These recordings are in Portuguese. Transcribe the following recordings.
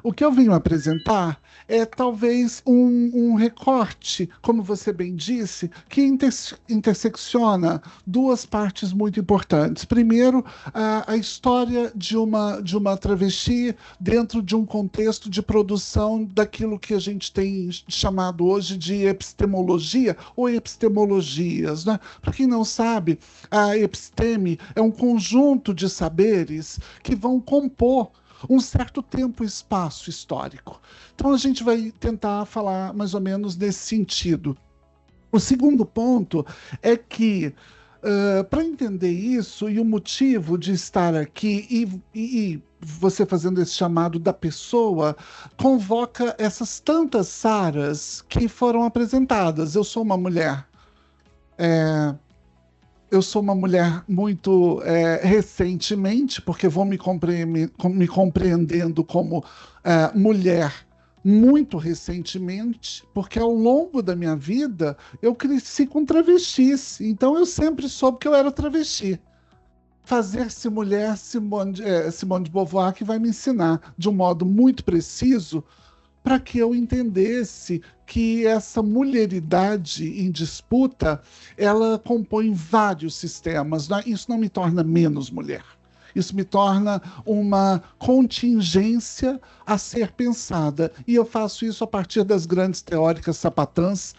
O que eu venho apresentar é talvez um recorte, como você bem disse, que intersecciona duas partes muito importantes. Primeiro, a história de uma travesti dentro de um contexto de produção daquilo que a gente tem chamado hoje de epistemologia ou epistemologias, né? Para quem não sabe, a episteme é um conjunto de saberes que vão compor um certo tempo e espaço histórico. Então a gente vai tentar falar mais ou menos nesse sentido. O segundo ponto é que, para entender isso e o motivo de estar aqui e você fazendo esse chamado da pessoa, convoca essas tantas Saras que foram apresentadas. Eu sou uma mulher muito recentemente, porque vou me compreendendo como mulher muito recentemente, porque ao longo da minha vida eu cresci com travestis, então eu sempre soube que eu era travesti. Fazer-se mulher, Simone de Beauvoir, que vai me ensinar de um modo muito preciso para que eu entendesse que essa mulheridade em disputa, ela compõe vários sistemas, né? Isso não me torna menos mulher. Isso me torna uma contingência a ser pensada. E eu faço isso a partir das grandes teóricas sapatãs,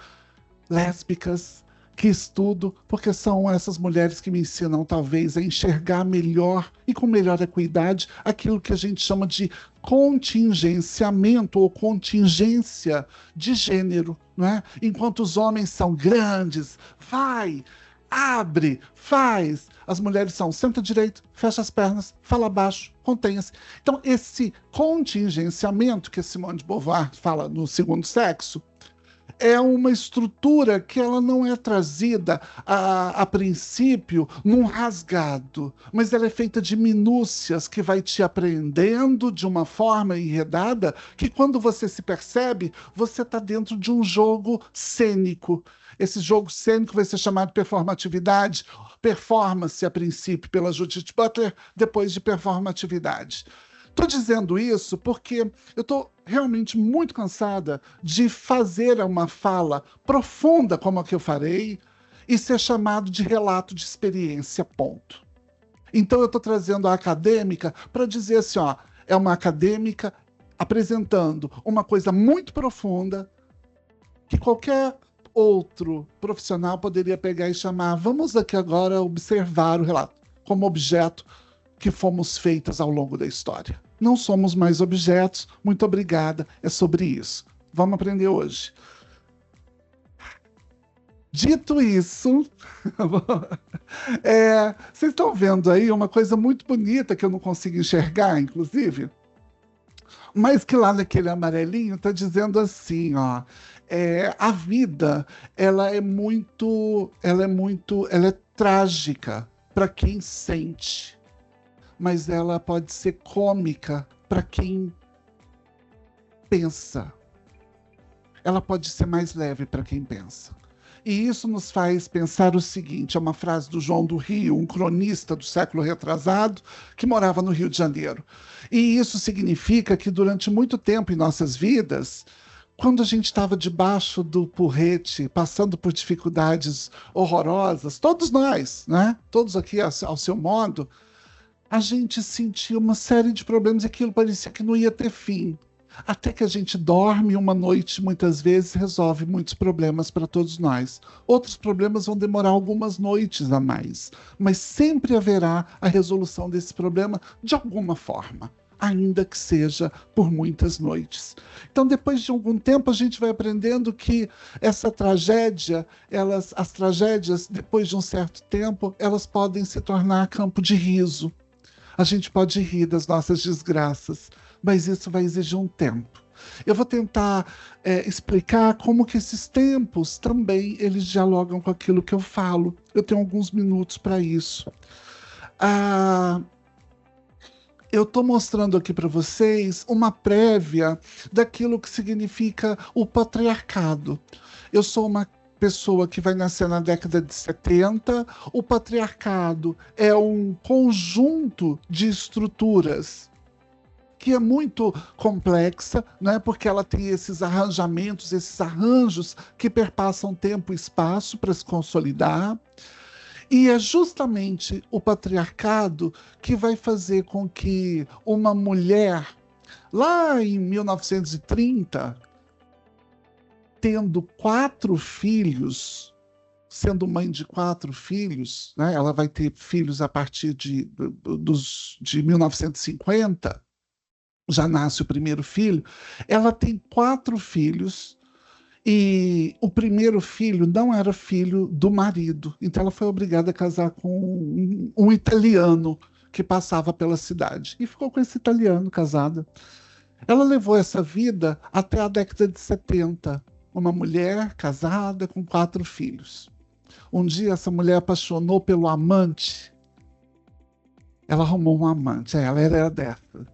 lésbicas, que estudo, porque são essas mulheres que me ensinam, talvez, a enxergar melhor e com melhor equidade aquilo que a gente chama de contingenciamento ou contingência de gênero, não é? Enquanto os homens são grandes, vai, abre, faz. As mulheres são senta direito, fecha as pernas, fala baixo, contenha-se. Então, esse contingenciamento que Simone de Beauvoir fala no Segundo Sexo, é uma estrutura que ela não é trazida a princípio num rasgado, mas ela é feita de minúcias que vai te apreendendo de uma forma enredada que quando você se percebe, você está dentro de um jogo cênico. Esse jogo cênico vai ser chamado de performatividade, performance a princípio pela Judith Butler, depois de performatividade. Estou dizendo isso porque eu estou realmente muito cansada de fazer uma fala profunda como a que eu farei e ser chamado de relato de experiência, ponto. Então eu estou trazendo a acadêmica para dizer assim, ó, é uma acadêmica apresentando uma coisa muito profunda que qualquer outro profissional poderia pegar e chamar, vamos aqui agora observar o relato como objeto que fomos feitas ao longo da história. Não somos mais objetos, muito obrigada, é sobre isso. Vamos aprender hoje. Dito isso, vocês estão vendo aí uma coisa muito bonita que eu não consigo enxergar, inclusive, mas que lá naquele amarelinho está dizendo assim, ó, a vida, ela é trágica para quem sente, mas ela pode ser cômica para quem pensa. Ela pode ser mais leve para quem pensa. E isso nos faz pensar o seguinte, é uma frase do João do Rio, um cronista do século retrasado, que morava no Rio de Janeiro. E isso significa que durante muito tempo em nossas vidas, quando a gente estava debaixo do porrete, passando por dificuldades horrorosas, todos nós, né? Todos aqui ao seu modo, a gente sentia uma série de problemas e aquilo parecia que não ia ter fim. Até que a gente dorme uma noite, muitas vezes, resolve muitos problemas para todos nós. Outros problemas vão demorar algumas noites a mais, mas sempre haverá a resolução desse problema de alguma forma, ainda que seja por muitas noites. Então, depois de algum tempo, a gente vai aprendendo que essa tragédia, as tragédias, depois de um certo tempo, elas podem se tornar campo de riso. A gente pode rir das nossas desgraças, mas isso vai exigir um tempo. Eu vou tentar explicar como que esses tempos também eles dialogam com aquilo que eu falo. Eu tenho alguns minutos para isso. Eu estou mostrando aqui para vocês uma prévia daquilo que significa o patriarcado. Eu sou uma pessoa que vai nascer na década de 70. O patriarcado é um conjunto de estruturas que é muito complexa, né? Porque ela tem esses arranjamentos, esses arranjos que perpassam tempo e espaço para se consolidar. E é justamente o patriarcado que vai fazer com que uma mulher, lá em 1930, tendo 4 filhos, sendo mãe de 4 filhos, né? Ela vai ter filhos a partir de 1950, já nasce o primeiro filho. Ela tem 4 filhos e o primeiro filho não era filho do marido, então ela foi obrigada a casar com um italiano que passava pela cidade e ficou com esse italiano casada. Ela levou essa vida até a década de 70, uma mulher casada com 4 filhos. Um dia essa mulher apaixonou pelo amante. Ela arrumou um amante, ela era dessa.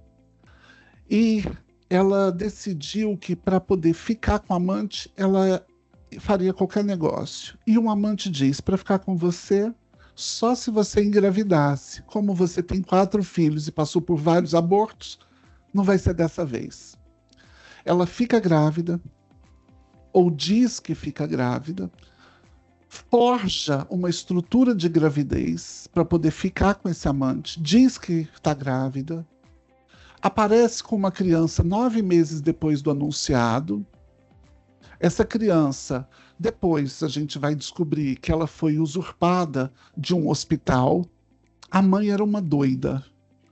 E ela decidiu que para poder ficar com o amante, ela faria qualquer negócio. E um amante diz: para ficar com você, só se você engravidasse. Como você tem 4 filhos e passou por vários abortos, não vai ser dessa vez. Ela fica grávida, ou diz que fica grávida, forja uma estrutura de gravidez para poder ficar com esse amante, diz que está grávida, aparece com uma criança 9 meses depois do anunciado. Essa criança, depois a gente vai descobrir que ela foi usurpada de um hospital. A mãe era uma doida.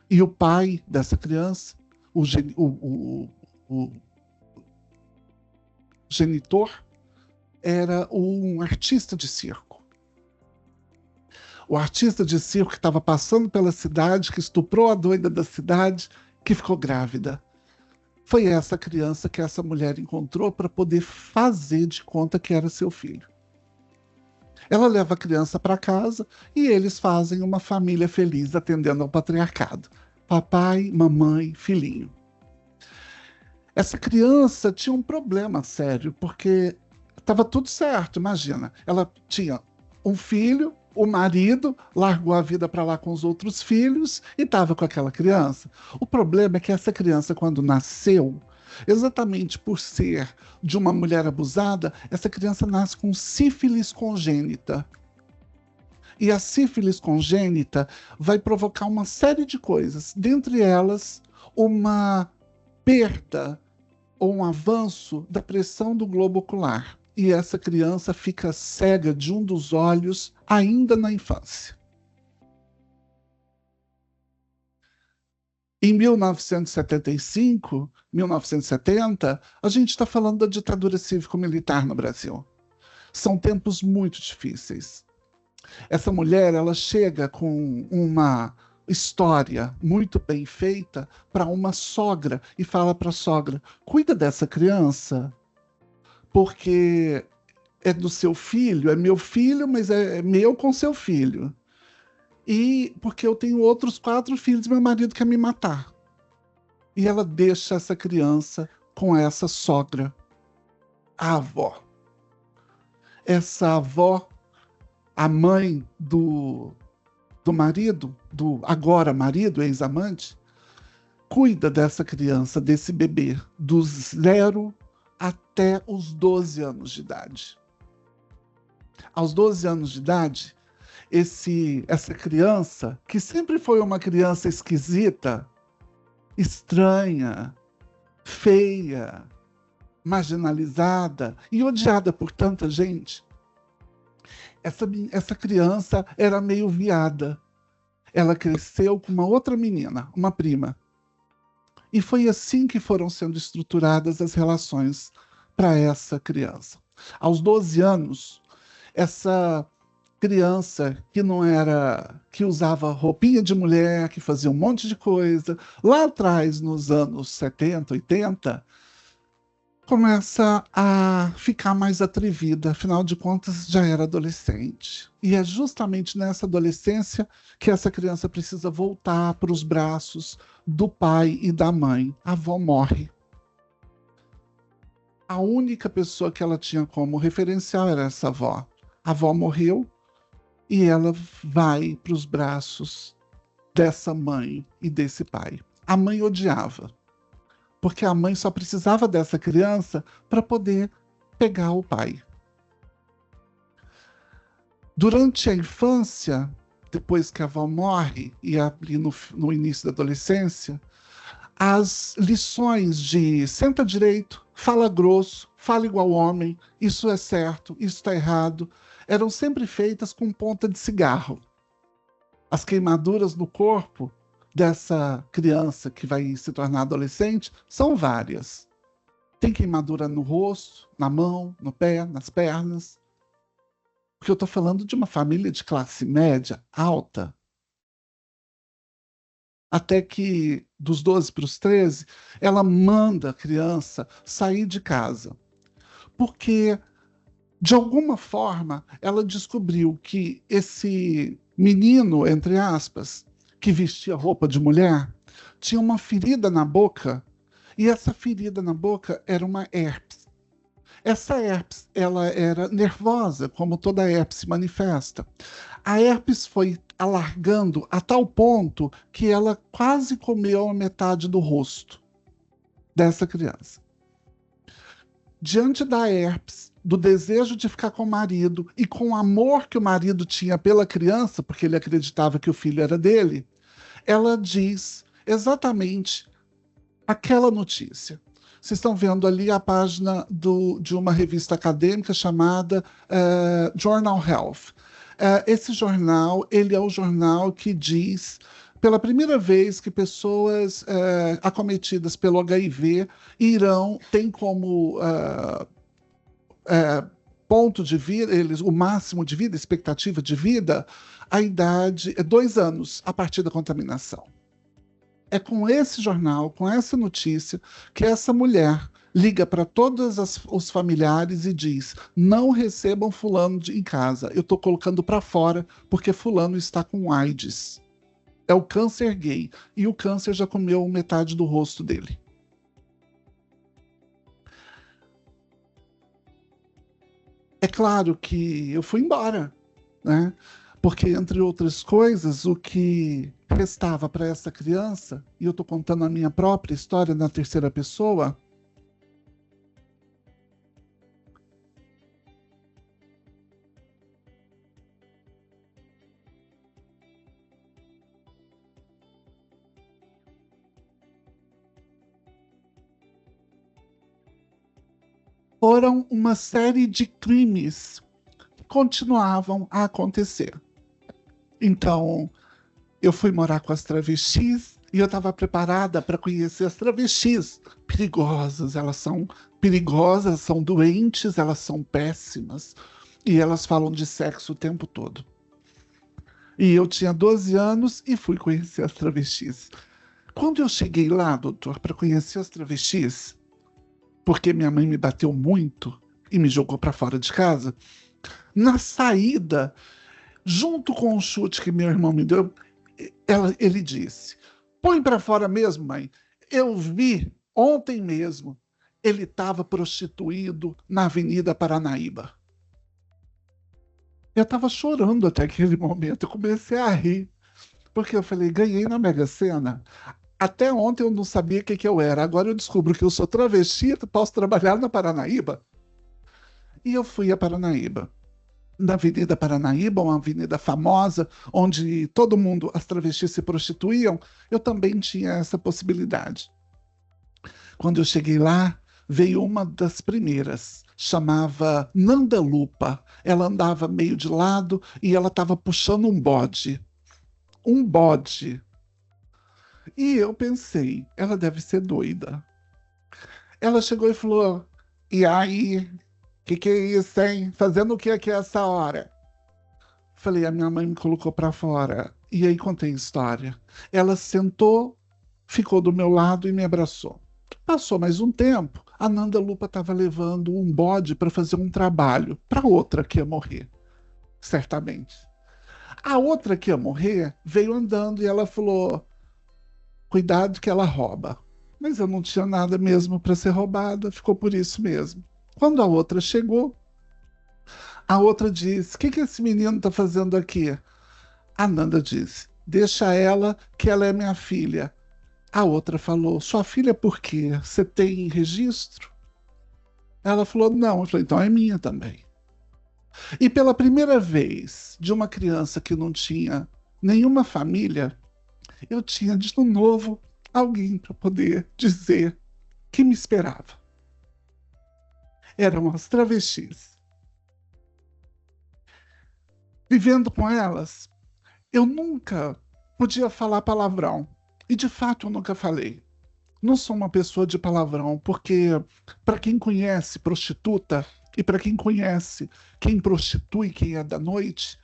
E o pai dessa criança, o genitor, era um artista de circo. O artista de circo que estava passando pela cidade, que estuprou a doida da cidade, que ficou grávida. Foi essa criança que essa mulher encontrou para poder fazer de conta que era seu filho. Ela leva a criança para casa e eles fazem uma família feliz atendendo ao patriarcado. Papai, mamãe, filhinho. Essa criança tinha um problema sério, porque estava tudo certo, imagina. Ela tinha um filho, o marido largou a vida para lá com os outros filhos e estava com aquela criança. O problema é que essa criança, quando nasceu, exatamente por ser de uma mulher abusada, essa criança nasce com sífilis congênita. E a sífilis congênita vai provocar uma série de coisas, dentre elas uma perda ou um avanço da pressão do globo ocular. E essa criança fica cega de um dos olhos ainda na infância. Em 1975, 1970, a gente está falando da ditadura cívico-militar no Brasil. São tempos muito difíceis. Essa mulher, ela chega com uma história muito bem feita para uma sogra e fala para a sogra: cuida dessa criança, porque é do seu filho, é meu filho, mas é meu com seu filho. E porque eu tenho outros 4 filhos e meu marido quer me matar. E ela deixa essa criança com essa sogra, a avó. Essa avó, a mãe do marido, do agora marido, ex-amante, cuida dessa criança, desse bebê, dos 0 até os 12 anos de idade. Aos 12 anos de idade, essa criança, que sempre foi uma criança esquisita, estranha, feia, marginalizada e odiada por tanta gente, essa criança era meio viada. Ela cresceu com uma outra menina, uma prima. E foi assim que foram sendo estruturadas as relações para essa criança. Aos 12 anos, essa criança que não era, que usava roupinha de mulher, que fazia um monte de coisa, lá atrás, nos anos 70, 80, começa a ficar mais atrevida, afinal de contas já era adolescente. E é justamente nessa adolescência que essa criança precisa voltar para os braços do pai e da mãe. A avó morre. A única pessoa que ela tinha como referencial era essa avó. A avó morreu e ela vai para os braços dessa mãe e desse pai. A mãe odiava. porque a mãe só precisava dessa criança para poder pegar o pai. Durante a infância, depois que a avó morre, e ali no início da adolescência, as lições de senta direito, fala grosso, fala igual homem, isso é certo, isso está errado, eram sempre feitas com ponta de cigarro. As queimaduras no corpo dessa criança que vai se tornar adolescente são várias. Tem queimadura no rosto, na mão, no pé, nas pernas. Porque eu estou falando de uma família de classe média alta. Até que, dos 12 para os 13, ela manda a criança sair de casa. Porque, de alguma forma, ela descobriu que esse menino, entre aspas, que vestia roupa de mulher, tinha uma ferida na boca, e essa ferida na boca era uma herpes. Essa herpes, ela era nervosa, como toda herpes se manifesta. A herpes foi alargando a tal ponto que ela quase comeu a metade do rosto dessa criança. Diante da herpes, do desejo de ficar com o marido e com o amor que o marido tinha pela criança, porque ele acreditava que o filho era dele, ela diz exatamente aquela notícia. Vocês estão vendo ali a página de uma revista acadêmica chamada Journal Health. Esse jornal, ele é o jornal que diz, pela primeira vez, que pessoas acometidas pelo HIV tem como ponto de vida, o máximo de vida, expectativa de vida, a idade é 2 anos a partir da contaminação. É com esse jornal, com essa notícia, que essa mulher liga para todos os familiares e diz: não recebam fulano em casa, eu estou colocando para fora porque fulano está com AIDS. É o câncer gay, e o câncer já comeu metade do rosto dele. É claro que eu fui embora, né? Porque, entre outras coisas, o que restava para essa criança, e eu estou contando a minha própria história na terceira pessoa, foram uma série de crimes que continuavam a acontecer. Então, eu fui morar com as travestis e eu estava preparada para conhecer as travestis perigosas. Elas são perigosas, são doentes, elas são péssimas e elas falam de sexo o tempo todo. E eu tinha 12 anos e fui conhecer as travestis. Quando eu cheguei lá, doutor, para conhecer as travestis, porque minha mãe me bateu muito e me jogou para fora de casa, na saída, junto com o chute que meu irmão me deu, ele disse: põe para fora mesmo, mãe. Eu vi ontem mesmo. Ele estava prostituído na Avenida Paranaíba. Eu estava chorando até aquele momento. Eu comecei a rir. Porque eu falei: ganhei na Mega Sena. Até ontem eu não sabia o que eu era. Agora eu descubro que eu sou travesti e posso trabalhar na Paranaíba. E eu fui a Paranaíba. Na Avenida Paranaíba, uma avenida famosa, onde todo mundo, as travestis se prostituíam, eu também tinha essa possibilidade. Quando eu cheguei lá, veio uma das primeiras, chamava Nanda Lupa. Ela andava meio de lado e ela estava puxando um bode. Um bode. E eu pensei: ela deve ser doida. Ela chegou e falou: e aí, que é isso, hein? Fazendo o que aqui essa hora? Falei: a minha mãe me colocou para fora. E aí contei a história. Ela sentou, ficou do meu lado e me abraçou. Passou mais um tempo, a Nanda Lupa estava levando um bode para fazer um trabalho para outra que ia morrer, certamente. A outra que ia morrer veio andando e ela falou: cuidado que ela rouba. Mas eu não tinha nada mesmo para ser roubada, ficou por isso mesmo. Quando a outra chegou, a outra disse: o que esse menino está fazendo aqui? A Nanda disse: deixa ela, que ela é minha filha. A outra falou, sua filha por quê? Você tem registro? Ela falou, não. Eu falei, então é minha também. E pela primeira vez, de uma criança que não tinha nenhuma família, eu tinha de novo alguém para poder dizer que me esperava. Eram as travestis. Vivendo com elas, eu nunca podia falar palavrão. E de fato eu nunca falei. Não sou uma pessoa de palavrão, porque para quem conhece prostituta e para quem conhece quem prostitui, quem é da noite,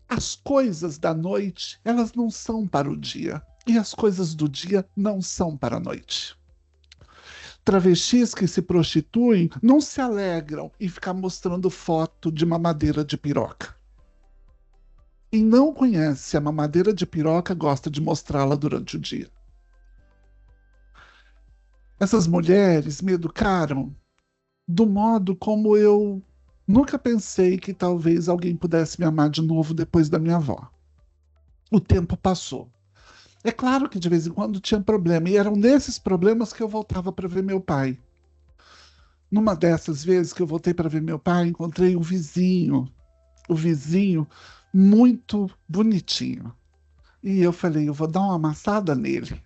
as coisas da noite, elas não são para o dia. E as coisas do dia não são para a noite. Travestis que se prostituem não se alegram em ficar mostrando foto de mamadeira de piroca. Quem não conhece a mamadeira de piroca gosta de mostrá-la durante o dia. Essas mulheres me educaram do modo como eu nunca pensei que talvez alguém pudesse me amar de novo depois da minha avó. O tempo passou. É claro que de vez em quando tinha problema, e eram nesses problemas que eu voltava para ver meu pai. Numa dessas vezes que eu voltei para ver meu pai, encontrei o vizinho muito bonitinho. E eu falei, eu vou dar uma amassada nele.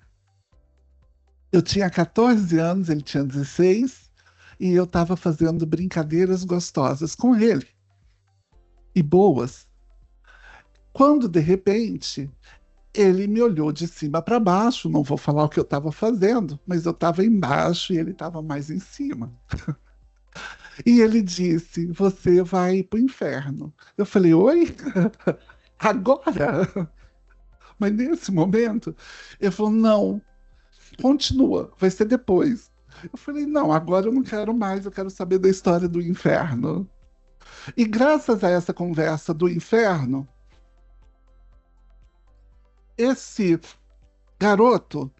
Eu tinha 14 anos, ele tinha 16, e eu estava fazendo brincadeiras gostosas com ele, e boas. Quando, de repente, ele me olhou de cima para baixo, não vou falar o que eu estava fazendo, mas eu estava embaixo e ele estava mais em cima. E ele disse: Você vai para o inferno. Eu falei: Oi? Agora? Mas nesse momento? Ele falou: Não, continua, vai ser depois. Eu falei: Não, agora eu não quero mais, eu quero saber da história do inferno. E graças a essa conversa do inferno, esse garoto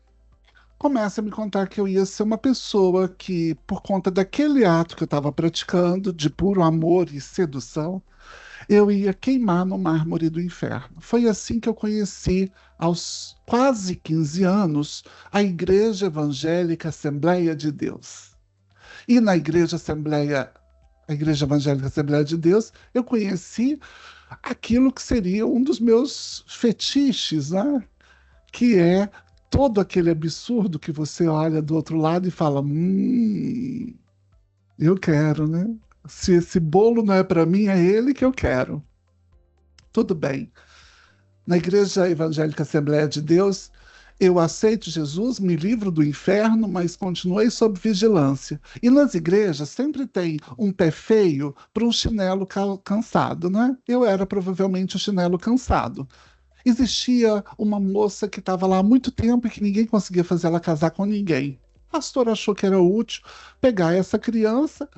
começa a me contar que eu ia ser uma pessoa que, por conta daquele ato que eu estava praticando, de puro amor e sedução, eu ia queimar no mármore do inferno. Foi assim que eu conheci, aos quase 15 anos, a Igreja Evangélica Assembleia de Deus. E na a Igreja Evangélica Assembleia de Deus, eu conheci aquilo que seria um dos meus fetiches, né? Que é todo aquele absurdo que você olha do outro lado e fala, eu quero, né? Se esse bolo não é para mim, é ele que eu quero. Tudo bem. Na Igreja Evangélica Assembleia de Deus, eu aceito Jesus, me livro do inferno, mas continuei sob vigilância. E nas igrejas sempre tem um pé feio para um chinelo cansado, né? Eu era provavelmente o chinelo cansado. Existia uma moça que estava lá há muito tempo e que ninguém conseguia fazer ela casar com ninguém. O pastor achou que era útil pegar essa criança,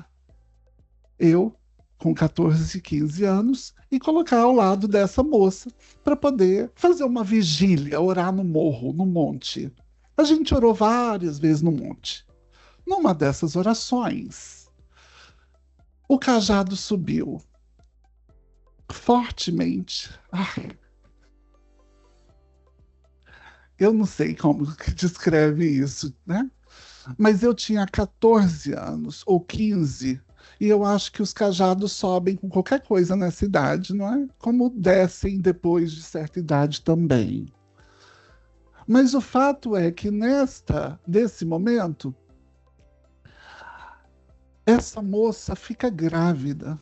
eu, com 14, 15 anos, e colocar ao lado dessa moça para poder fazer uma vigília, orar no morro, no monte. A gente orou várias vezes no monte. Numa dessas orações, o cajado subiu fortemente. Ai, eu não sei como que descreve isso, né? Mas eu tinha 14 anos ou 15, e eu acho que os cajados sobem com qualquer coisa nessa idade, não é? Como descem depois de certa idade também. Mas o fato é que nesse momento, essa moça fica grávida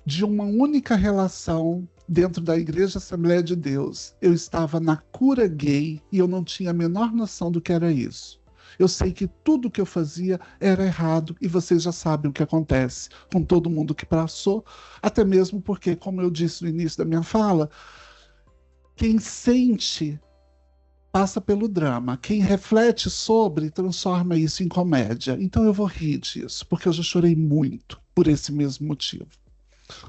de uma única relação dentro da Igreja Assembleia de Deus. Eu estava na cura gay e eu não tinha a menor noção do que era isso. Eu sei que tudo que eu fazia era errado e vocês já sabem o que acontece com todo mundo que passou, até mesmo porque, como eu disse no início da minha fala, quem sente passa pelo drama, quem reflete sobre transforma isso em comédia. Então eu vou rir disso, porque eu já chorei muito por esse mesmo motivo.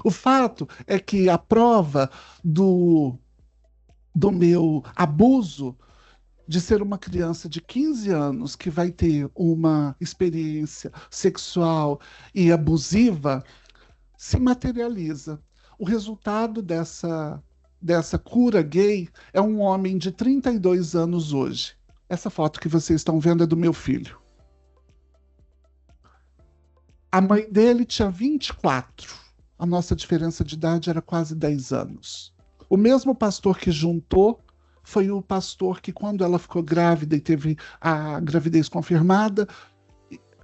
O fato é que a prova do meu abuso de ser uma criança de 15 anos que vai ter uma experiência sexual e abusiva se materializa. O resultado dessa cura gay é um homem de 32 anos hoje. Essa foto que vocês estão vendo é do meu filho. A mãe dele tinha 24. A nossa diferença de idade era quase 10 anos. O mesmo pastor que juntou foi o pastor que, quando ela ficou grávida e teve a gravidez confirmada,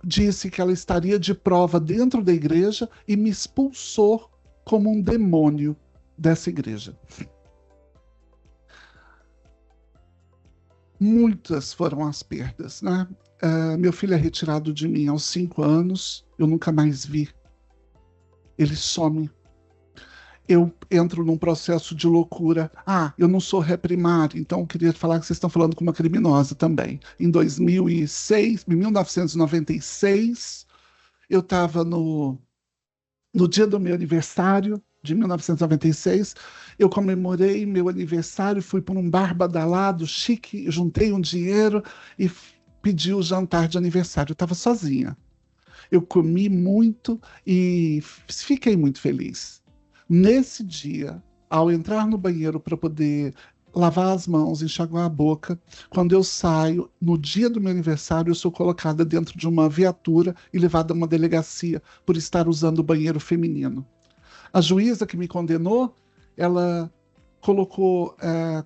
disse que ela estaria de prova dentro da igreja e me expulsou como um demônio dessa igreja. Muitas foram as perdas, né? Meu filho é retirado de mim aos 5 anos, eu nunca mais vi. Ele some. Eu entro num processo de loucura. Ah, eu não sou ré primário, então eu queria falar que vocês estão falando com uma criminosa também. Em 2006, em 1996, eu estava no dia do meu aniversário, de 1996, eu comemorei meu aniversário, fui para um bar badalado, chique, juntei um dinheiro e pedi o jantar de aniversário. Eu estava sozinha. Eu comi muito e fiquei muito feliz. Nesse dia, ao entrar no banheiro para poder lavar as mãos, enxaguar a boca, quando eu saio, no dia do meu aniversário, eu sou colocada dentro de uma viatura e levada a uma delegacia por estar usando o banheiro feminino. A juíza que me condenou, ela colocou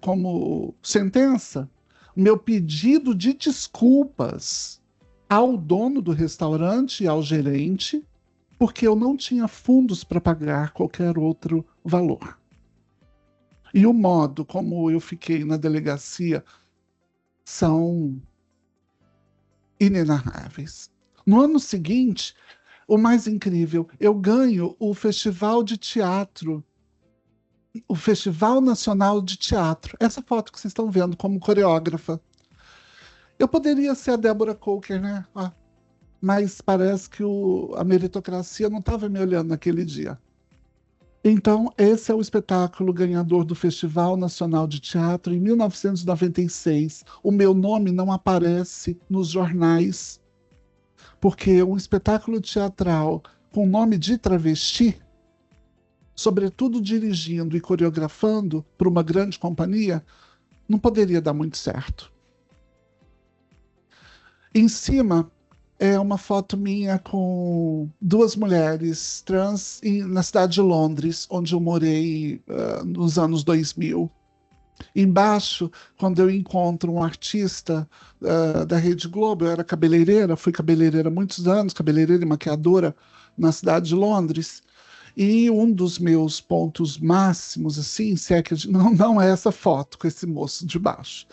como sentença meu pedido de desculpas ao dono do restaurante e ao gerente, porque eu não tinha fundos para pagar qualquer outro valor. E o modo como eu fiquei na delegacia são inenarráveis. No ano seguinte, o mais incrível, eu ganho o Festival de Teatro, o Festival Nacional de Teatro. Essa foto que vocês estão vendo como coreógrafa. Eu poderia ser a Débora Coker, né? Mas parece que a meritocracia não estava me olhando naquele dia. Então, esse é o espetáculo ganhador do Festival Nacional de Teatro em 1996. O meu nome não aparece nos jornais, porque um espetáculo teatral com nome de travesti, sobretudo dirigindo e coreografando para uma grande companhia, não poderia dar muito certo. Em cima é uma foto minha com duas mulheres trans na cidade de Londres, onde eu morei nos anos 2000. Embaixo, quando eu encontro um artista da Rede Globo, eu era cabeleireira, fui cabeleireira há muitos anos, cabeleireira e maquiadora na cidade de Londres. E um dos meus pontos máximos, assim, se é que não é essa foto com esse moço de baixo.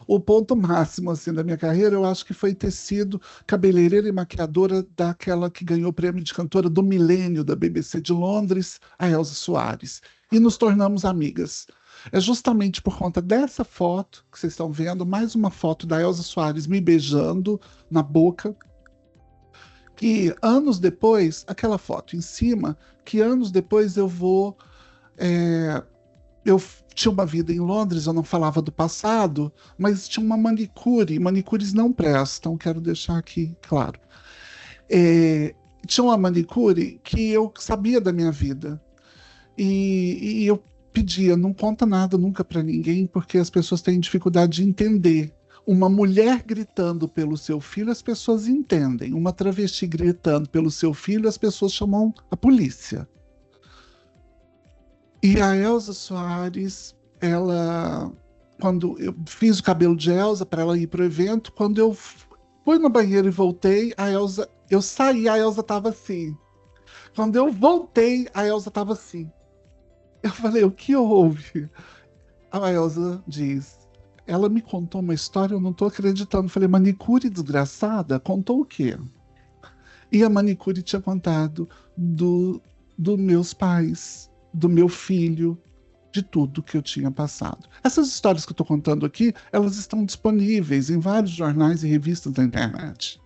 O ponto máximo assim da minha carreira, eu acho que foi ter sido cabeleireira e maquiadora daquela que ganhou o prêmio de cantora do milênio da BBC de Londres, a Elza Soares. E nos tornamos amigas. É justamente por conta dessa foto que vocês estão vendo, mais uma foto da Elza Soares me beijando na boca, que anos depois, aquela foto em cima, que anos depois eu vou. Eu tinha uma vida em Londres, eu não falava do passado, mas tinha uma manicure. Manicures não prestam, quero deixar aqui claro. Tinha uma manicure que eu sabia da minha vida. E eu pedia, não conta nada nunca para ninguém, porque as pessoas têm dificuldade de entender. Uma mulher gritando pelo seu filho, as pessoas entendem. Uma travesti gritando pelo seu filho, as pessoas chamam a polícia. E a Elza Soares, ela, quando eu fiz o cabelo de Elza para ela ir para o evento, quando eu fui no banheiro e voltei, eu saí, a Elza estava assim. Quando eu voltei, a Elza estava assim. Eu falei, o que houve? A Elza diz, ela me contou uma história, eu não estou acreditando. Eu falei, manicure desgraçada? Contou o quê? E a manicure tinha contado dos meus pais, do meu filho, de tudo que eu tinha passado. Essas histórias que eu estou contando aqui, elas estão disponíveis em vários jornais e revistas da internet.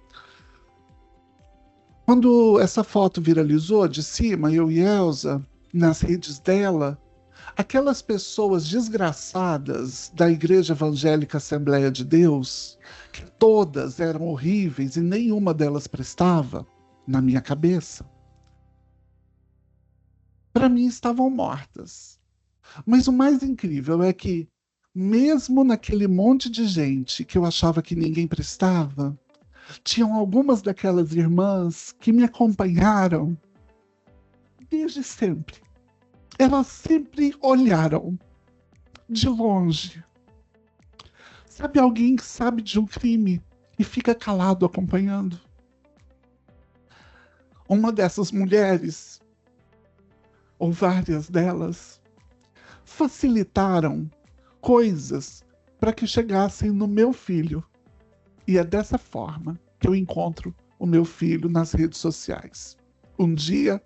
Quando essa foto viralizou de cima, eu e Elza, nas redes dela, aquelas pessoas desgraçadas da Igreja Evangélica Assembleia de Deus, que todas eram horríveis e nenhuma delas prestava, na minha cabeça, para mim estavam mortas. Mas o mais incrível é que mesmo naquele monte de gente que eu achava que ninguém prestava, tinham algumas daquelas irmãs que me acompanharam desde sempre. Elas sempre olharam de longe. Sabe alguém que sabe de um crime e fica calado acompanhando? Uma dessas mulheres, ou várias delas, facilitaram coisas para que chegassem no meu filho. E é dessa forma que eu encontro o meu filho nas redes sociais. Um dia,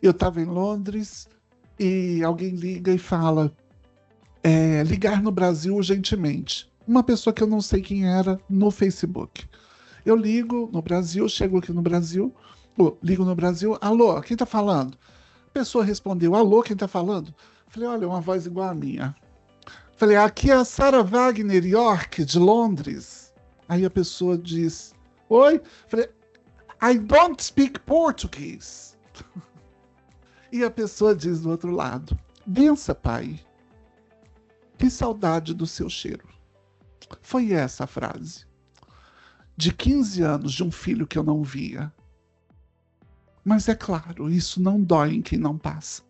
eu estava em Londres e alguém liga e fala: ligar no Brasil urgentemente. Uma pessoa que eu não sei quem era no Facebook. Eu ligo no Brasil, chego aqui no Brasil, ligo no Brasil, alô, quem tá falando? A pessoa respondeu: alô, quem tá falando? Falei: olha, uma voz igual a minha. Falei: aqui é a Sarah Wagner York, de Londres. Aí a pessoa diz: oi? Falei: I don't speak Portuguese. E a pessoa diz do outro lado: bença, pai. Que saudade do seu cheiro. Foi essa a frase. De 15 anos, de um filho que eu não via. Mas é claro, isso não dói em quem não passa.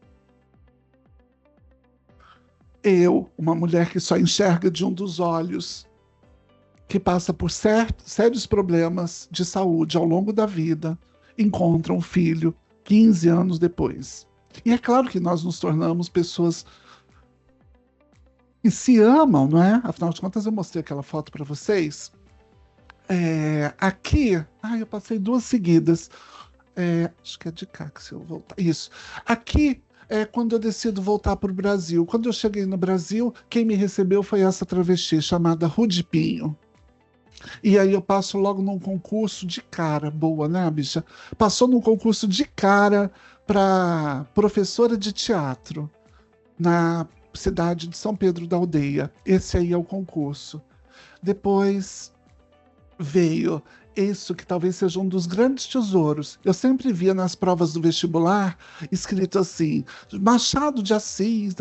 Eu, uma mulher que só enxerga de um dos olhos, que passa por sérios problemas de saúde ao longo da vida, encontra um filho 15 anos depois. E é claro que nós nos tornamos pessoas que se amam, não é? Afinal de contas, eu mostrei aquela foto para vocês. Aqui, eu passei duas seguidas. Acho que é de cá que se eu voltar. Isso. Aqui é quando eu decido voltar para o Brasil. Quando eu cheguei no Brasil, quem me recebeu foi essa travesti chamada Rudipinho. E aí eu passo logo num concurso de cara, boa, né, bicha? Passou num concurso de cara para professora de teatro na cidade de São Pedro da Aldeia. Esse aí é o concurso. Depois veio isso que talvez seja um dos grandes tesouros. Eu sempre via nas provas do vestibular escrito assim: Machado de Assis,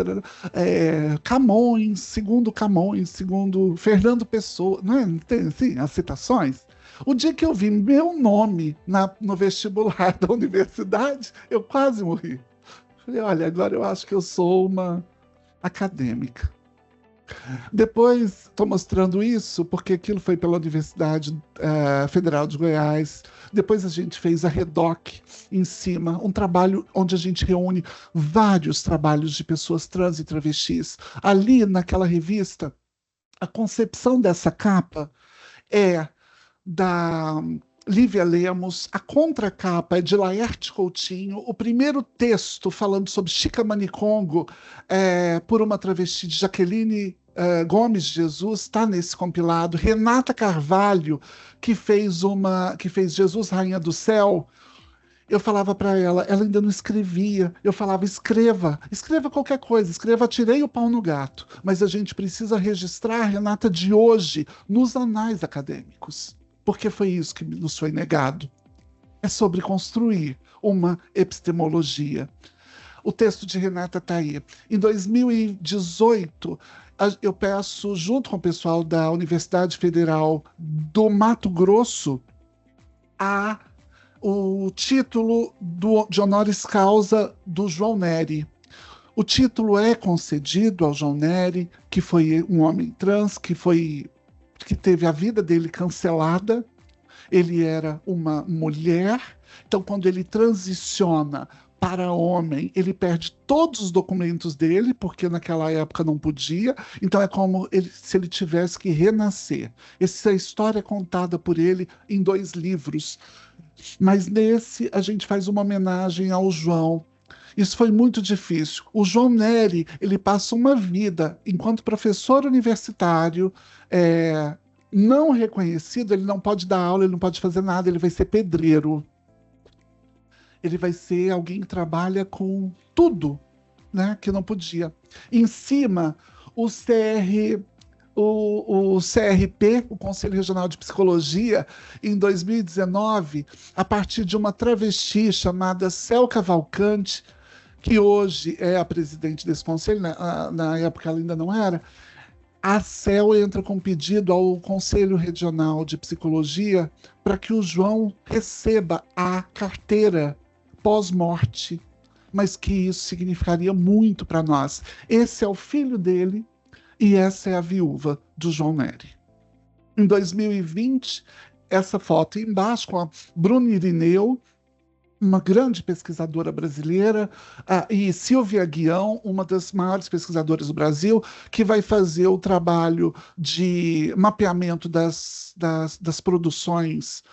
Camões, segundo Fernando Pessoa, não é? Tem assim, as citações. O dia que eu vi meu nome no vestibular da universidade, eu quase morri. Falei: olha, agora eu acho que eu sou uma acadêmica. Depois estou mostrando isso porque aquilo foi pela Universidade Federal de Goiás. Depois a gente fez a REDOC em cima, um trabalho onde a gente reúne vários trabalhos de pessoas trans e travestis. Ali naquela revista, a concepção dessa capa é da Lívia Lemos, a contracapa é de Laerte Coutinho, o primeiro texto falando sobre Chica Manicongo por uma travesti de Jaqueline Gomes de Jesus está nesse compilado. Renata Carvalho, que fez Jesus Rainha do Céu, eu falava para ela ainda não escrevia. Eu falava: escreva qualquer coisa, escreva Atirei o Pau no Gato, mas a gente precisa registrar a Renata de hoje nos anais acadêmicos. Porque foi isso que nos foi negado. É sobre construir uma epistemologia. O texto de Renata está aí. Em 2018, eu peço, junto com o pessoal da Universidade Federal do Mato Grosso, o título de honoris causa do João Nery. O título é concedido ao João Nery, que foi um homem trans, que teve a vida dele cancelada. Ele era uma mulher, então quando ele transiciona para homem, ele perde todos os documentos dele, porque naquela época não podia, então é como se ele tivesse que renascer. Essa história é contada por ele em 2 livros, mas nesse a gente faz uma homenagem ao João. Isso foi muito difícil. O João Nery, ele passa uma vida enquanto professor universitário, não reconhecido, ele não pode dar aula, ele não pode fazer nada, ele vai ser pedreiro. Ele vai ser alguém que trabalha com tudo, né, que não podia. Em cima, o CRP, o Conselho Regional de Psicologia, em 2019, a partir de uma travesti chamada Cel Cavalcante, que hoje é a presidente desse conselho, na época ela ainda não era, A CEL entra com pedido ao Conselho Regional de Psicologia para que o João receba a carteira pós-morte, mas que isso significaria muito para nós. Esse é o filho dele e essa é a viúva do João Nery. Em 2020, essa foto embaixo com a Bruna Irineu, uma grande pesquisadora brasileira, e Silvia Guião, uma das maiores pesquisadoras do Brasil, que vai fazer o trabalho de mapeamento das produções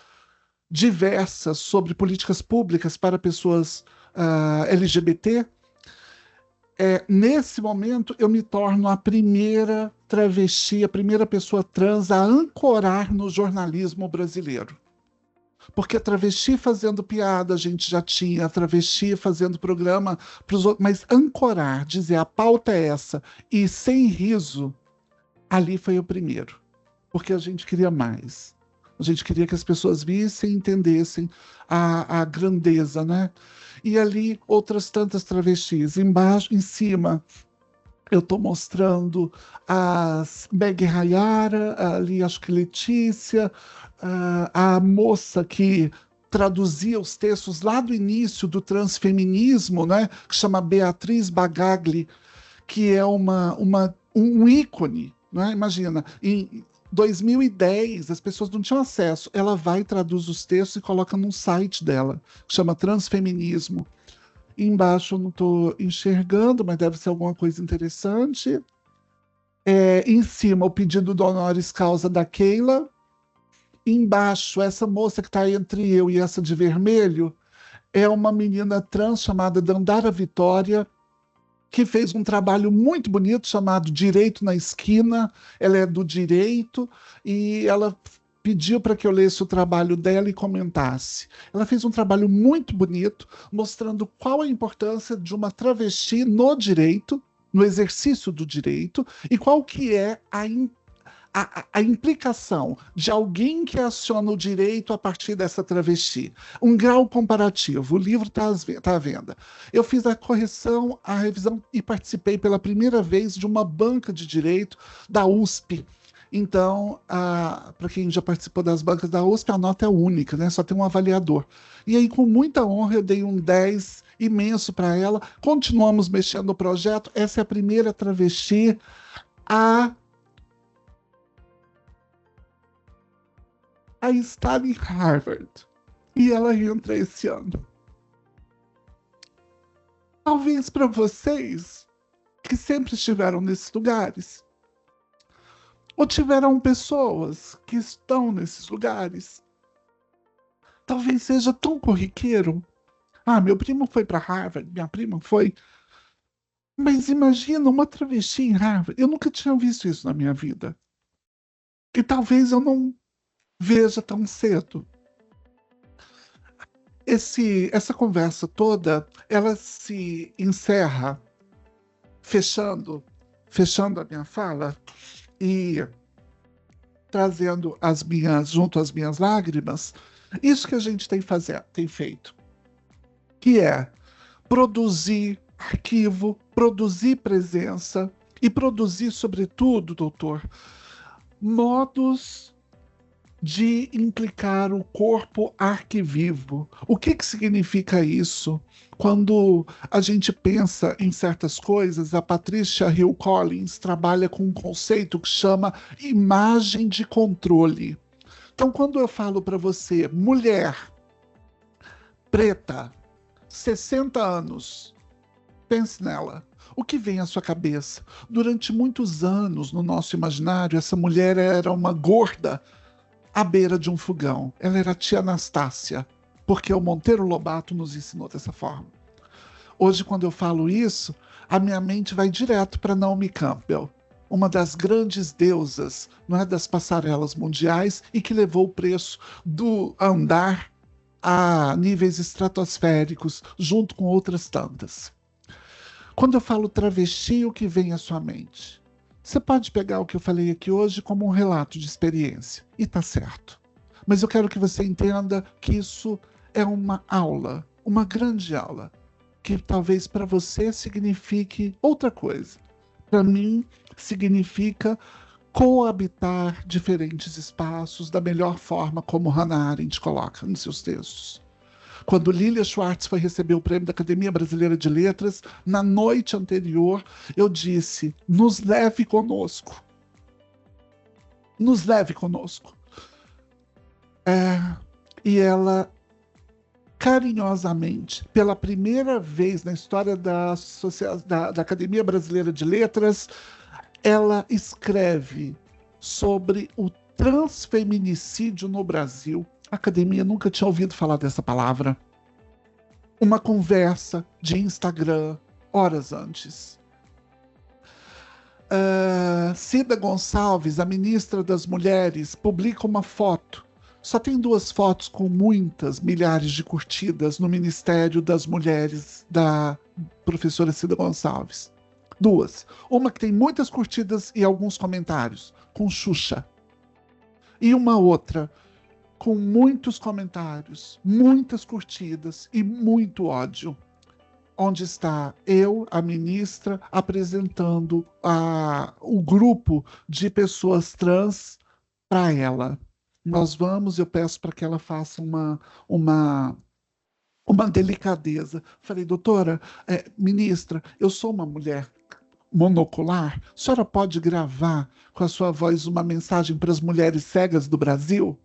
diversas sobre políticas públicas para pessoas LGBT. Nesse momento, eu me torno a primeira travesti, a primeira pessoa trans a ancorar no jornalismo brasileiro. Porque a travesti fazendo piada, a gente já tinha, a travesti fazendo programa para os outros, mas ancorar, dizer a pauta é essa, e sem riso, ali foi o primeiro. Porque a gente queria mais. A gente queria que as pessoas vissem e entendessem a grandeza, né? E ali outras tantas travestis. Embaixo, em cima, eu estou mostrando as Meg Rayara, ali acho que Letícia, a moça que traduzia os textos lá do início do transfeminismo, né, que chama Beatriz Bagagli, que é um ícone, né? Imagina, em 2010 as pessoas não tinham acesso, ela vai e traduz os textos e coloca num site dela, que chama Transfeminismo. E embaixo eu não estou enxergando, mas deve ser alguma coisa interessante. Em cima, o pedido do honoris causa da Keila. Embaixo, essa moça que está entre eu e essa de vermelho é uma menina trans chamada Dandara Vitória, que fez um trabalho muito bonito chamado Direito na Esquina. Ela é do direito e ela pediu para que eu lesse o trabalho dela e comentasse. Ela fez um trabalho muito bonito, mostrando qual a importância de uma travesti no direito, no exercício do direito, e qual que é a implicação de alguém que aciona o direito a partir dessa travesti. Um grau comparativo. O livro está à venda. Eu fiz a correção, a revisão e participei pela primeira vez de uma banca de direito da USP. Então, para quem já participou das bancas da USP, a nota é única, né? Só tem um avaliador. E aí, com muita honra, eu dei um 10 imenso para ela. Continuamos mexendo no projeto. Essa é a primeira travesti a estar em Harvard. E ela entra esse ano. Talvez para vocês, que sempre estiveram nesses lugares, ou tiveram pessoas que estão nesses lugares, talvez seja tão corriqueiro. Meu primo foi para Harvard, minha prima foi. Mas imagina uma travesti em Harvard. Eu nunca tinha visto isso na minha vida. E talvez eu não veja tão cedo. Essa conversa toda, ela se encerra fechando a minha fala e trazendo junto às minhas lágrimas, isso que a gente tem feito, que é produzir arquivo, produzir presença e produzir, sobretudo, doutor, modos de implicar o corpo arquivivo. O que significa isso? Quando a gente pensa em certas coisas, a Patricia Hill Collins trabalha com um conceito que chama imagem de controle. Então, quando eu falo para você, mulher, preta, 60 anos, pense nela. O que vem à sua cabeça? Durante muitos anos, no nosso imaginário, essa mulher era uma gorda à beira de um fogão. Ela era a tia Anastácia, porque o Monteiro Lobato nos ensinou dessa forma. Hoje, quando eu falo isso, a minha mente vai direto para Naomi Campbell, uma das grandes deusas, não é, das passarelas mundiais e que levou o preço do andar a níveis estratosféricos, junto com outras tantas. Quando eu falo travesti, o que vem à sua mente? Você pode pegar o que eu falei aqui hoje como um relato de experiência, e tá certo. Mas eu quero que você entenda que isso é uma aula, uma grande aula, que talvez para você signifique outra coisa. Para mim, significa coabitar diferentes espaços da melhor forma, como Hannah Arendt coloca nos seus textos. Quando Lilia Schwartz foi receber o prêmio da Academia Brasileira de Letras, na noite anterior, eu disse: nos leve conosco. Nos leve conosco. E ela, carinhosamente, pela primeira vez na história da Academia Brasileira de Letras, ela escreve sobre o transfeminicídio no Brasil. A academia nunca tinha ouvido falar dessa palavra. Uma conversa de Instagram, horas antes. Cida Gonçalves, a ministra das Mulheres, publica uma foto. Só tem 2 fotos com muitas milhares de curtidas no Ministério das Mulheres da professora Cida Gonçalves. 2. Uma que tem muitas curtidas e alguns comentários, com Xuxa. E uma outra com muitos comentários, muitas curtidas e muito ódio. Onde está eu, a ministra, apresentando o grupo de pessoas trans para ela. Nós vamos, eu peço para que ela faça uma delicadeza. Falei: doutora, ministra, eu sou uma mulher monocular, a senhora pode gravar com a sua voz uma mensagem para as mulheres cegas do Brasil?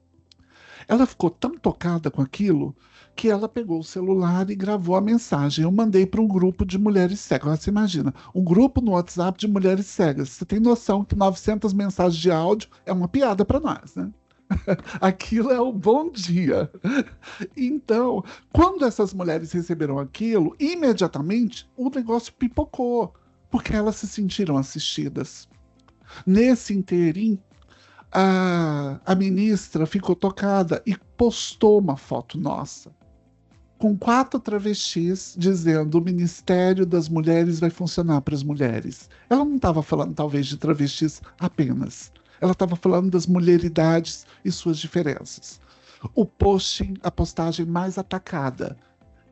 Ela ficou tão tocada com aquilo que ela pegou o celular e gravou a mensagem. Eu mandei para um grupo de mulheres cegas. Você imagina, um grupo no WhatsApp de mulheres cegas. Você tem noção que 900 mensagens de áudio é uma piada para nós, né? Aquilo é um bom dia. Então, quando essas mulheres receberam aquilo, imediatamente o negócio pipocou, porque elas se sentiram assistidas. Nesse inteirinho, a ministra ficou tocada e postou uma foto nossa, com 4 travestis, dizendo: o Ministério das Mulheres vai funcionar para as mulheres. Ela não estava falando, talvez, de travestis apenas. Ela estava falando das mulheridades e suas diferenças. A postagem mais atacada,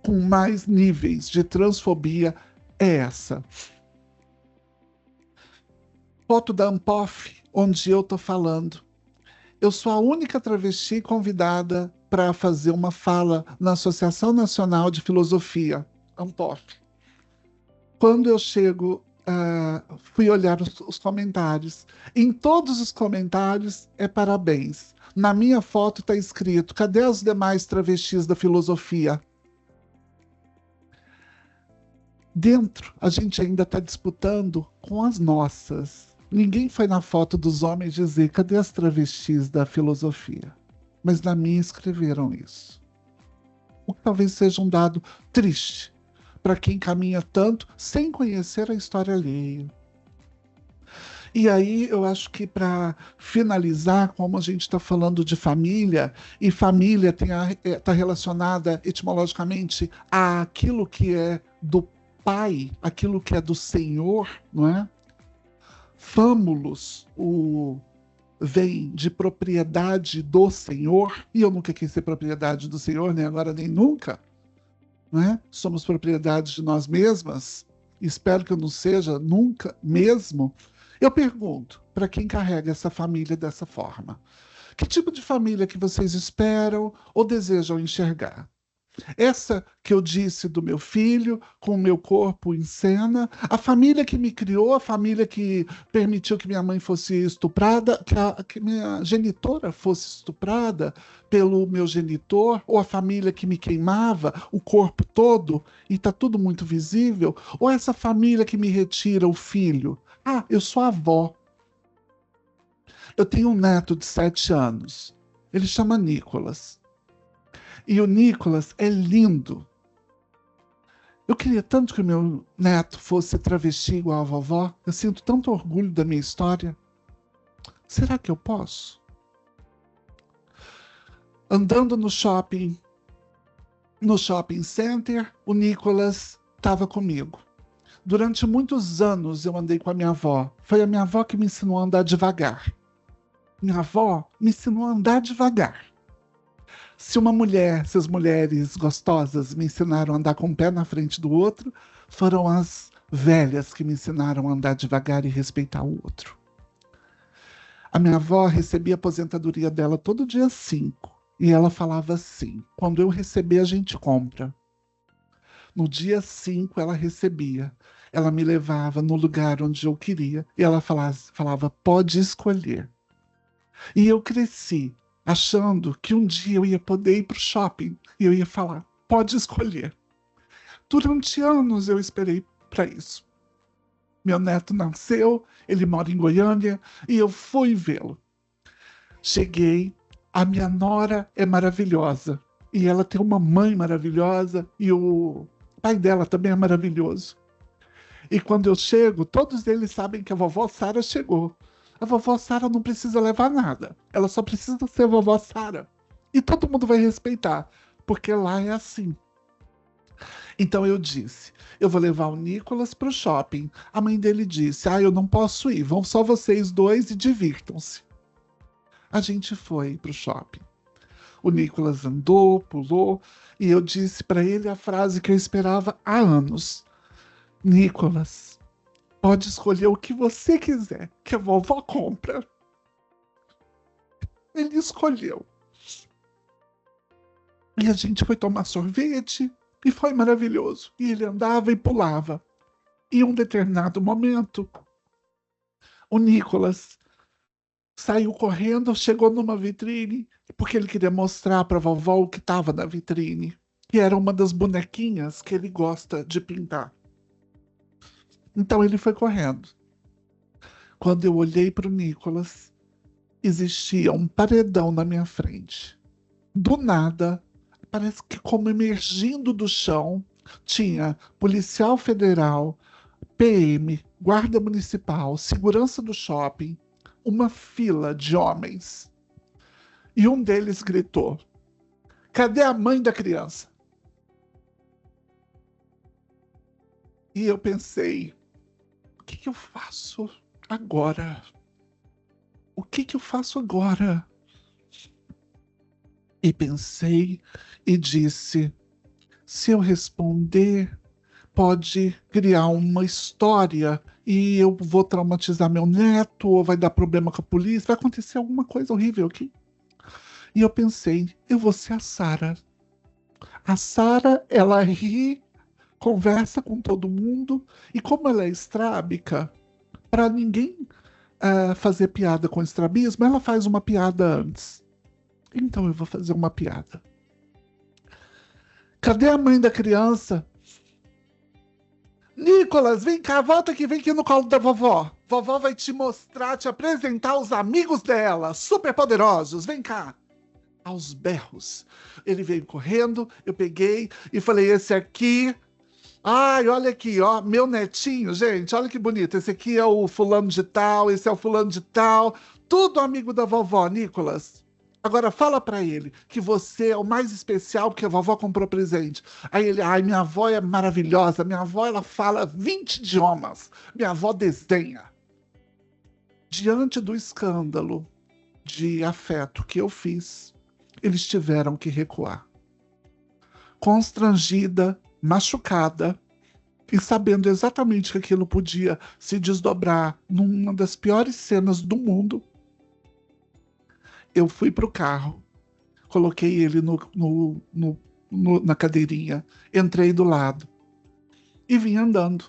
com mais níveis de transfobia, é essa. Foto da Ampof, onde eu estou falando. Eu sou a única travesti convidada para fazer uma fala na Associação Nacional de Filosofia, Ampof. Quando eu chego, fui olhar os comentários. Em todos os comentários é parabéns. Na minha foto está escrito: cadê os demais travestis da filosofia? Dentro, a gente ainda está disputando com as nossas. Ninguém foi na foto dos homens dizer: cadê as travestis da filosofia? Mas na minha escreveram isso. O que talvez seja um dado triste para quem caminha tanto sem conhecer a história alheia. E aí eu acho que, para finalizar, como a gente está falando de família, e família está relacionada etimologicamente àquilo que é do pai, aquilo que é do Senhor, não é? Fâmulos, vem de propriedade do Senhor, e eu nunca quis ser propriedade do Senhor, nem agora nem nunca, né? Somos propriedade de nós mesmas, espero que eu não seja nunca mesmo. Eu pergunto para quem carrega essa família dessa forma: que tipo de família que vocês esperam ou desejam enxergar? Essa que eu disse do meu filho, com o meu corpo em cena, a família que me criou, a família que permitiu que minha mãe fosse estuprada, que minha genitora fosse estuprada pelo meu genitor, ou a família que me queimava o corpo todo e está tudo muito visível, ou essa família que me retira o filho. Eu sou avó. Eu tenho um neto de 7 anos. Ele chama Nicolas. E o Nicolas é lindo. Eu queria tanto que o meu neto fosse travesti igual a vovó. Eu sinto tanto orgulho da minha história. Será que eu posso? Andando no shopping center, o Nicolas estava comigo. Durante muitos anos eu andei com a minha avó. Foi a minha avó que me ensinou a andar devagar. Minha avó me ensinou a andar devagar. Se as mulheres gostosas me ensinaram a andar com um pé na frente do outro, foram as velhas que me ensinaram a andar devagar e respeitar o outro. A minha avó recebia a aposentadoria dela todo dia 5. E ela falava assim: quando eu receber, a gente compra. No dia 5 ela recebia. Ela me levava no lugar onde eu queria. E ela falava: pode escolher. E eu cresci achando que um dia eu ia poder ir para o shopping. E eu ia falar: pode escolher. Durante anos eu esperei para isso. Meu neto nasceu, ele mora em Goiânia e eu fui vê-lo. Cheguei, a minha nora é maravilhosa e ela tem uma mãe maravilhosa e o pai dela também é maravilhoso. E quando eu chego, todos eles sabem que a vovó Sara chegou. A vovó Sara não precisa levar nada, ela só precisa ser a vovó Sara. E todo mundo vai respeitar, porque lá é assim. Então eu disse: eu vou levar o Nicolas para o shopping. A mãe dele disse: eu não posso ir, vão só vocês dois e divirtam-se. A gente foi para o shopping. O Nicolas andou, pulou, e eu disse para ele a frase que eu esperava há anos: Nicolas, pode escolher o que você quiser, que a vovó compra. Ele escolheu. E a gente foi tomar sorvete, e foi maravilhoso. E ele andava e pulava. Em um determinado momento, o Nicolas saiu correndo, chegou numa vitrine, porque ele queria mostrar para a vovó o que estava na vitrine, que era uma das bonequinhas que ele gosta de pintar. Então ele foi correndo. Quando eu olhei para o Nicolas, existia um paredão na minha frente. Do nada, parece que como emergindo do chão, tinha policial federal, PM, guarda municipal, segurança do shopping, uma fila de homens. E um deles gritou: cadê a mãe da criança? E eu pensei: o que eu faço agora? O que eu faço agora? E pensei e disse: se eu responder, pode criar uma história e eu vou traumatizar meu neto, ou vai dar problema com a polícia, vai acontecer alguma coisa horrível aqui. E eu pensei: eu vou ser a Sara. A Sara, ela ri, conversa com todo mundo, e como ela é estrábica, para ninguém fazer piada com estrabismo, ela faz uma piada antes. Então eu vou fazer uma piada. Cadê a mãe da criança? Nicolas, vem cá, volta aqui, vem aqui no colo da vovó. Vovó vai te mostrar, te apresentar os amigos dela, super poderosos. Vem cá. Aos berros. Ele veio correndo, eu peguei e falei: esse aqui. Ai, olha aqui, ó, meu netinho, gente, olha que bonito. Esse aqui é o fulano de tal, esse é o fulano de tal. Tudo amigo da vovó, Nicolas. Agora fala pra ele que você é o mais especial porque a vovó comprou presente. Aí ele: ai, minha avó é maravilhosa, minha avó ela fala 20 idiomas, minha avó desenha. Diante do escândalo de afeto que eu fiz, eles tiveram que recuar. Constrangida, machucada, e sabendo exatamente que aquilo podia se desdobrar numa das piores cenas do mundo, eu fui pro carro, coloquei ele na cadeirinha, entrei do lado e vim andando.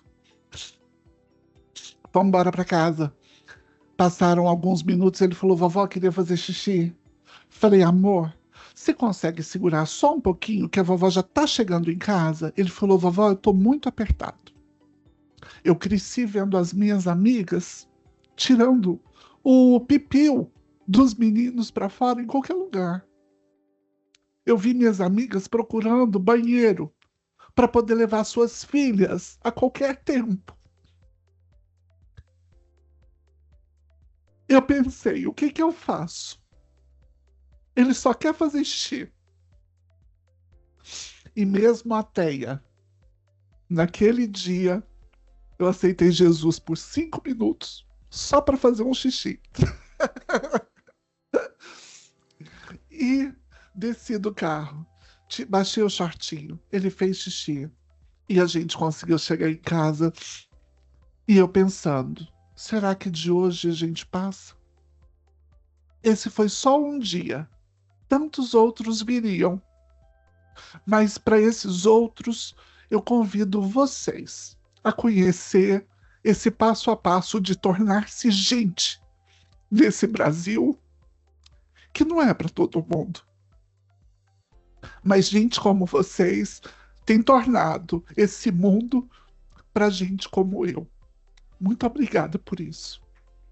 Vamos embora para casa. Passaram alguns minutos, ele falou: vovó, queria fazer xixi. Falei: amor, você consegue segurar só um pouquinho que a vovó já tá chegando em casa? Ele falou: vovó, eu tô muito apertado. Eu cresci vendo as minhas amigas tirando o pipiu dos meninos para fora em qualquer lugar. Eu vi minhas amigas procurando banheiro para poder levar suas filhas a qualquer tempo. Eu pensei: o que eu faço? Ele só quer fazer xixi. E mesmo ateia, naquele dia, eu aceitei Jesus por 5 minutos só para fazer um xixi. E desci do carro, baixei o shortinho, ele fez xixi. E a gente conseguiu chegar em casa. E eu pensando: será que de hoje a gente passa? Esse foi só um dia. Tantos outros viriam. Mas para esses outros, eu convido vocês a conhecer esse passo a passo de tornar-se gente nesse Brasil, que não é para todo mundo. Mas gente como vocês tem tornado esse mundo para gente como eu. Muito obrigada por isso.